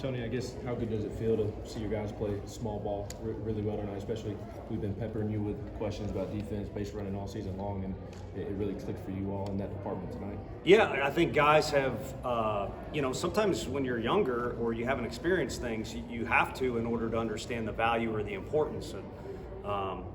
Tony, I guess how good does it feel to see your guys play small ball really well tonight? Especially we've been peppering you with questions about defense, base running all season long, and it really clicked for you all in that department tonight. Yeah, I think guys have, sometimes when you're younger or you haven't experienced things, you have to in order to understand the value or the importance. And,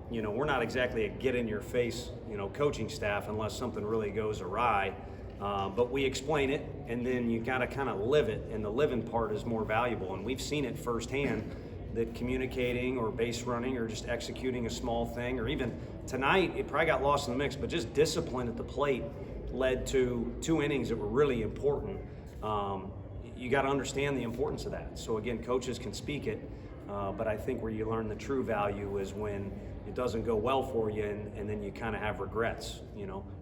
we're not exactly a get-in-your-face, coaching staff unless something really goes awry. But we explain it, and then you got to kind of live it, and the living part is more valuable. And we've seen it firsthand that communicating or base running or just executing a small thing, or even tonight, it probably got lost in the mix, but just discipline at the plate led to 2 innings that were really important. You got to understand the importance of that. So again, coaches can speak it, but I think where you learn the true value is when it doesn't go well for you, and then you kind of have regrets.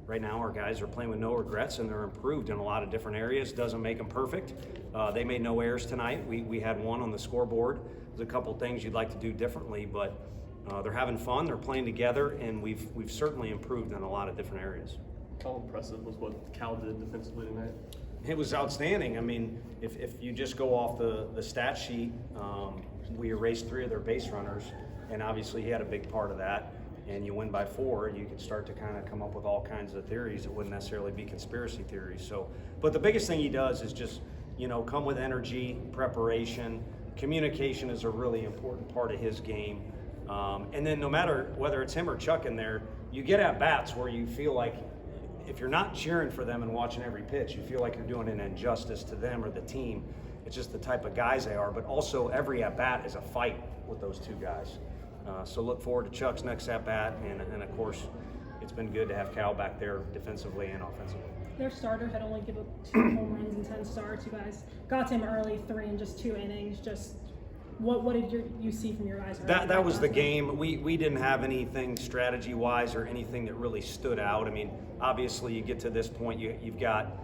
Right now our guys are playing with no regrets, and they're improved in a lot of different areas. Doesn't make them perfect. They made no errors tonight. We had one on the scoreboard. There's a couple things you'd like to do differently, but they're having fun. They're playing together, and we've certainly improved in a lot of different areas. How impressive was what Cal did defensively tonight? It was outstanding. I mean, if you just go off the stat sheet, we erased 3 of their base runners, and obviously he had a big part of that. And you win by 4, you can start to kind of come up with all kinds of theories that wouldn't necessarily be conspiracy theories. So, but the biggest thing he does is just, come with energy, preparation. Communication is a really important part of his game. And then no matter whether it's him or Chuck in there, you get at bats where you feel like if you're not cheering for them and watching every pitch, you feel like you're doing an injustice to them or the team. It's just the type of guys they are, but also every at bat is a fight with those 2 guys. So look forward to Chuck's next at-bat, and of course, it's been good to have Cal back there defensively and offensively. Their starter had only given up 2 home runs in 10 starts. You guys got to him early, 3 in just 2 innings. Just what did you see from your guys? That was the game. We didn't have anything strategy-wise or anything that really stood out. I mean, obviously, you get to this point, you've got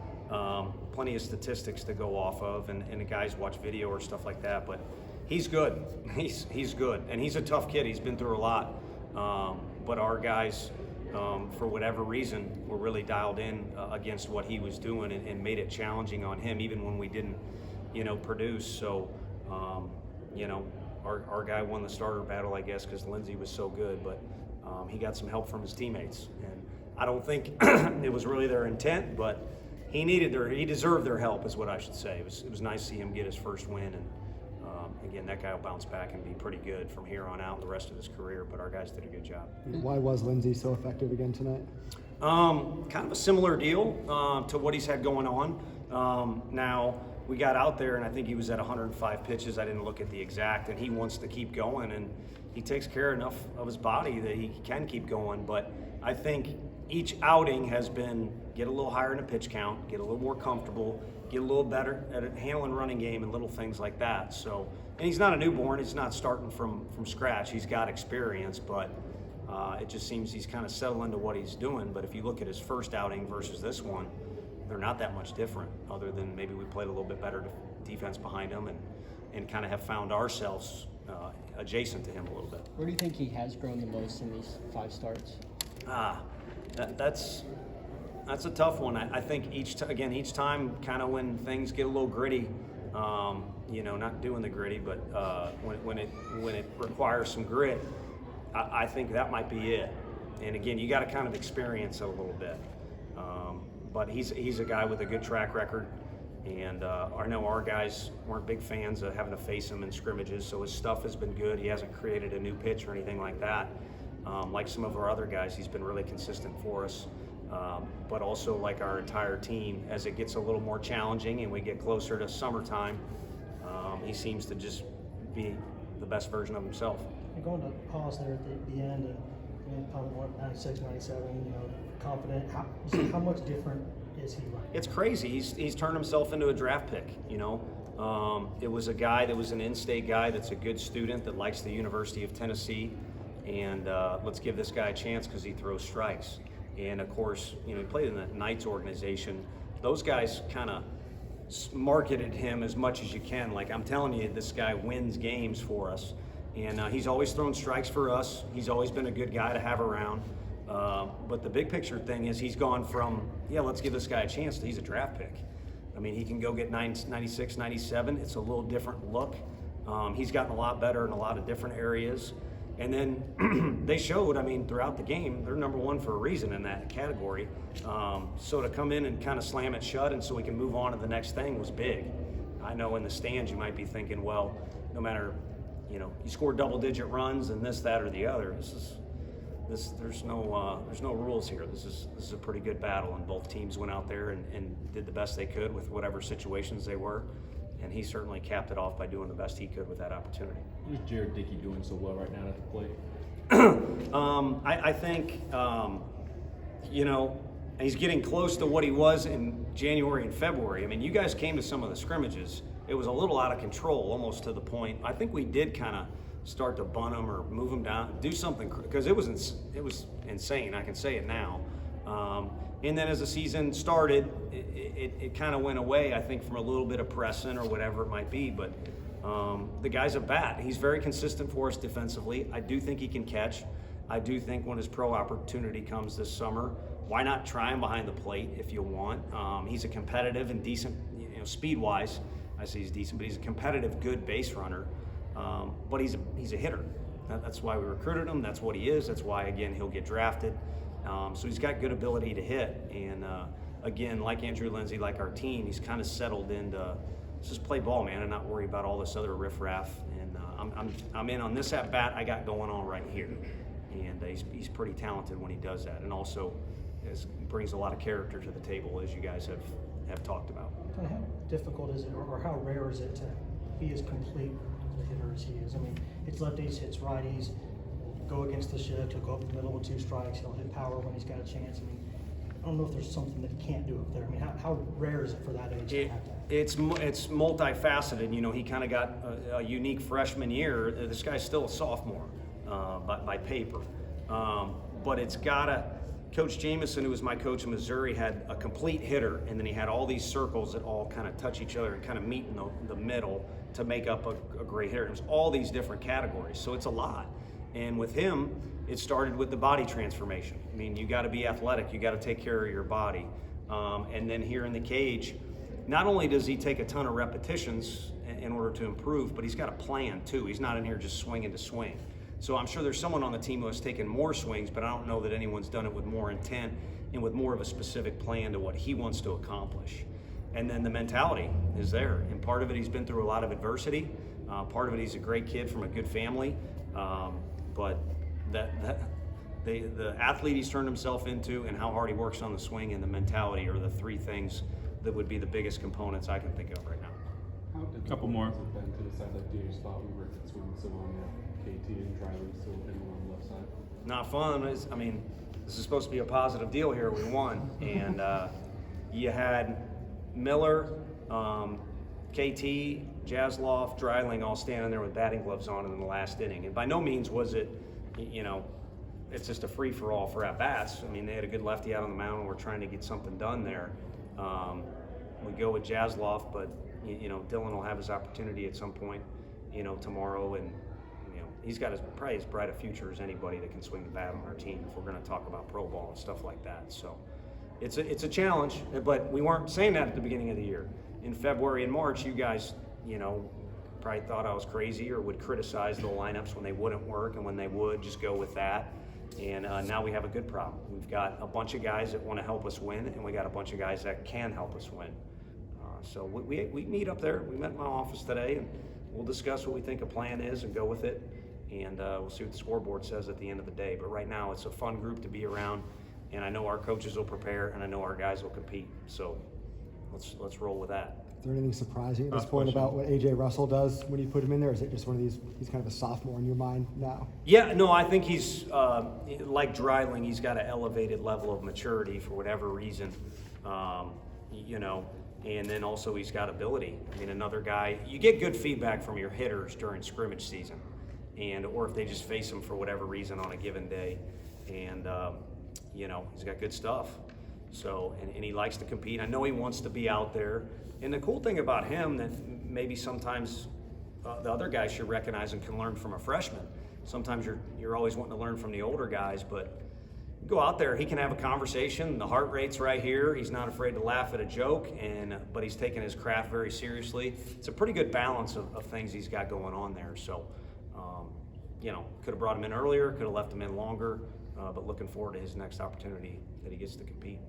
plenty of statistics to go off of, and the guys watch video or stuff like that, but he's good. He's good, and he's a tough kid. He's been through a lot, but our guys, for whatever reason, were really dialed in against what he was doing and made it challenging on him, even when we didn't, produce. So, our guy won the starter battle, I guess, because Lindsey was so good, but he got some help from his teammates, and I don't think it was really their intent, but he deserved their help, is what I should say. It was nice to see him get his first win, and again, that guy will bounce back and be pretty good from here on out the rest of his career, but our guys did a good job. Why was Lindsey so effective again tonight? Kind of a similar deal to what he's had going on. Now, we got out there, and I think he was at 105 pitches. I didn't look at the exact, and he wants to keep going, and he takes care enough of his body that he can keep going. But I think each outing has been get a little higher in the pitch count, get a little more comfortable, get a little better at handling running game and little things like that. So, and he's not a newborn. He's not starting from scratch. He's got experience, but it just seems he's kind of settled into what he's doing. But if you look at his first outing versus this one, they're not that much different, other than maybe we played a little bit better defense behind him and kind of have found ourselves adjacent to him a little bit. Where do you think he has grown the most in these 5 starts? That's a tough one. I think each time kind of when things get a little gritty, not doing the gritty, but when it requires some grit, I think that might be it. And again, you got to kind of experience it a little bit. But he's a guy with a good track record, and I know our guys weren't big fans of having to face him in scrimmages, so his stuff has been good. He hasn't created a new pitch or anything like that. Like some of our other guys, he's been really consistent for us. But also like our entire team, as it gets a little more challenging and we get closer to summertime, he seems to just be the best version of himself. You're going to pause there at the end, and probably what, 96, 97, confident. How much different is he right now? It's crazy. He's turned himself into a draft pick, It was a guy that was an in-state guy that's a good student that likes the University of Tennessee, and let's give this guy a chance because he throws strikes. And of course, he played in the Knights organization. Those guys kind of marketed him as much as you can. Like, I'm telling you, this guy wins games for us. And he's always thrown strikes for us. He's always been a good guy to have around. But the big picture thing is he's gone from, let's give this guy a chance, to he's a draft pick. I mean, he can go get 96, 97. It's a little different look. He's gotten a lot better in a lot of different areas. And then they showed, I mean, throughout the game, they're number one for a reason in that category. So to come in and kind of slam it shut and so we can move on to the next thing was big. I know in the stands you might be thinking, well, no matter, you score double-digit runs and this, that, or the other. There's no rules here. This is a pretty good battle, and both teams went out there and did the best they could with whatever situations they were. And he certainly capped it off by doing the best he could with that opportunity. Who's Jared Dickey doing so well right now at the plate? I think, he's getting close to what he was in January and February. I mean, you guys came to some of the scrimmages. It was a little out of control, almost to the point. I think we did kind of start to bunt him or move him down, do something, because it was insane. I can say it now. And then as the season started, it kind of went away, I think, from a little bit of pressing or whatever it might be. But the guy's a bat. He's very consistent for us defensively. I do think he can catch. I do think when his pro opportunity comes this summer, why not try him behind the plate if you want? He's a competitive and decent, speed-wise. I say he's decent, but he's a competitive, good base runner. But he's a hitter. That's why we recruited him. That's what he is. That's why, again, he'll get drafted. So he's got good ability to hit. And again, like Andrew Lindsay, like our team, he's kind of settled into let's just play ball, man, and not worry about all this other riffraff. And I'm in on this at bat I got going on right here. And he's pretty talented when he does that, and also brings a lot of character to the table, as you guys have talked about. Kind of how difficult is it, or how rare is it to be as complete as a hitter as he is? I mean, hits lefties, hits righties, go against the shift, he'll go up the middle with 2 strikes, he'll hit power when he's got a chance. I mean, I don't know if there's something that he can't do up there. I mean, how rare is it for that age to have that? It's multifaceted. He kind of got a unique freshman year. This guy's still a sophomore by paper. But it's gotta, Coach Jameson, who was my coach in Missouri, had a complete hitter, and then he had all these circles that all kind of touch each other and kind of meet in the middle to make up a great hitter. It was all these different categories, so it's a lot. And with him, it started with the body transformation. I mean, you got to be athletic, you got to take care of your body. And then here in the cage, not only does he take a ton of repetitions in order to improve, but he's got a plan too. He's not in here just swinging to swing. So I'm sure there's someone on the team who has taken more swings, but I don't know that anyone's done it with more intent and with more of a specific plan to what he wants to accomplish. And then the mentality is there. And part of it, he's been through a lot of adversity. Part of it, he's a great kid from a good family. But the athlete he's turned himself into and how hard he works on the swing and the mentality are the 3 things that would be the biggest components I can think of right now. How difficult Couple more. has it been to decide that Daniel spot we were swinging so long at KT and Dryling still hitting on the left side? Not fun. I mean, this is supposed to be a positive deal here. We won. And you had Miller, KT, Jasloff, Dryling all standing there with batting gloves on in the last inning. And by no means was it, it's just a free-for-all for at-bats. I mean, they had a good lefty out on the mound, and we're trying to get something done there. We go with Jasloff, but, Dylan will have his opportunity at some point, tomorrow. And, he's got probably as bright a future as anybody that can swing the bat on our team if we're going to talk about pro ball and stuff like that. So it's a challenge, but we weren't saying that at the beginning of the year. In February and March, you guys, probably thought I was crazy or would criticize the lineups when they wouldn't work, and when they would, just go with that. And now we have a good problem. We've got a bunch of guys that want to help us win, and we got a bunch of guys that can help us win. So we meet up there. We met in my office today, and we'll discuss what we think a plan is and go with it. And we'll see what the scoreboard says at the end of the day. But right now, it's a fun group to be around, and I know our coaches will prepare, and I know our guys will compete. So let's roll with that. Is there anything surprising at this point about what A.J. Russell does when you put him in there? Is it just one of these, he's kind of a sophomore in your mind now? Yeah, no, I think he's, like Dryling, he's got an elevated level of maturity for whatever reason, and then also he's got ability. I mean, another guy, you get good feedback from your hitters during scrimmage season, or if they just face him for whatever reason on a given day, and, he's got good stuff. So, and he likes to compete. I know he wants to be out there. And the cool thing about him that maybe sometimes the other guys should recognize and can learn from a freshman. Sometimes you're always wanting to learn from the older guys, but go out there, he can have a conversation. The heart rate's right here. He's not afraid to laugh at a joke, but he's taking his craft very seriously. It's a pretty good balance of things he's got going on there. So, could have brought him in earlier, could have left him in longer, but looking forward to his next opportunity that he gets to compete.